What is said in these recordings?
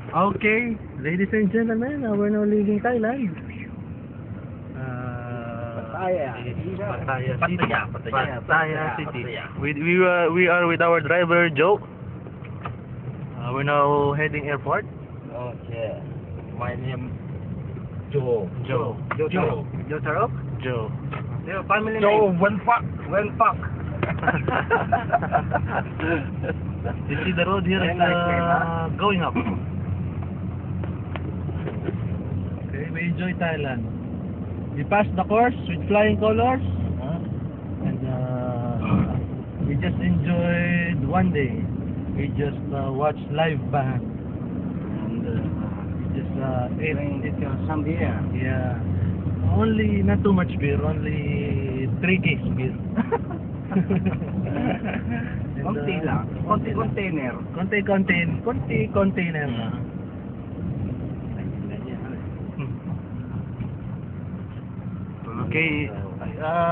Okay, ladies and gentlemen, we're now leaving Thailand. Pattaya City. We are with our driver Joe. We're now heading airport. Okay. My name Joe. Joe. Joe Tarok? Joe. Your family Joe name? Wenpak. Wenpak. You see the road here is going up. Okay, we enjoy Thailand. We passed the course with flying colors, and we just enjoyed one day. We just watched live band, and we just ate. Some beer. Yeah, only not too much beer, only 3 case beer. Konti lang. Konti container. Konti container. Okay,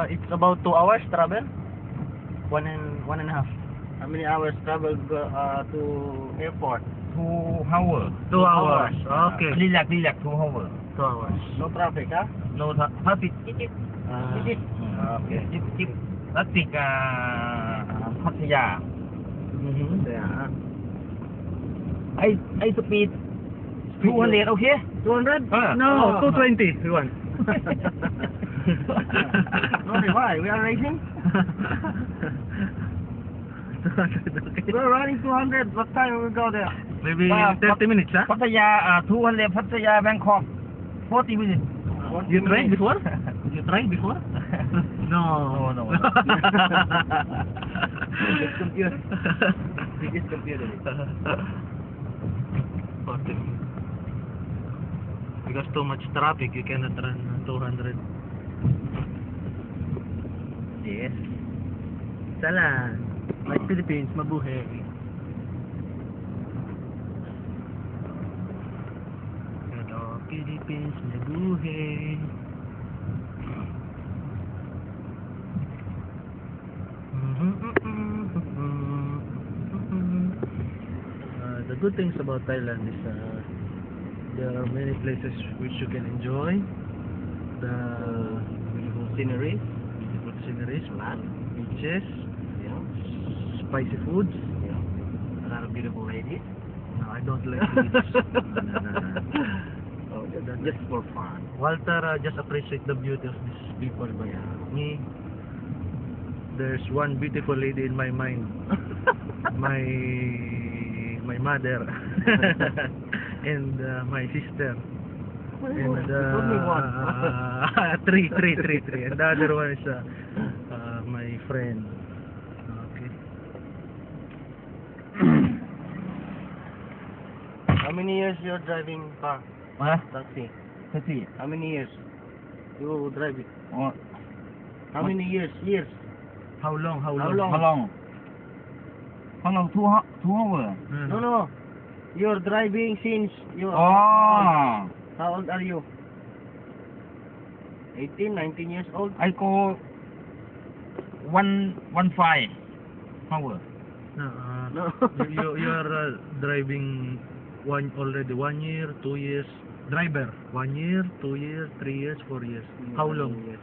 it's about 2 hours travel. One and a half. How many hours travel to airport? 2 hours. 2 hours. Okay. Lilac 2 hours. 2 hours. No traffic, ha? No traffic. Okay. Chip. Traffic พัทยา Yeah. I speed 200 okay? 200? No, 220. We want. No, why? We are racing? Okay. We're running 200. What time will we go there? Maybe 30 minutes, huh? พัทยา200 พัทยา Bangkok 40 minutes. You tried before? You tried before? No. No. Biggest computer. Biggest computer. Because too much traffic, you cannot run 200. Yes. Salah. Like Philippines, mabuhay. Hello, Philippines, mabuhay. The good things about Thailand is there are many places which you can enjoy. The beautiful sceneries, beaches, spicy foods, a lot of beautiful ladies. No, I don't like ladies. No. Just for fun. Walter just appreciate the beauty of these people, but me, there's one beautiful lady in my mind. my mother and my sister. And three. And the other one is my friend. Okay. How many years you're driving car? Taxi. Taxi. How many years you drive it? Oh, How many years? Years. How long? How long? how long? 2 hours. No. You're driving since you're... Oh, How old are you? 18, 19 years old? I go 1.5 hours. No, you are driving already 1 year, 2 years. Driver 1 year, 2 years, 3 years, 4 years. How long? Yes.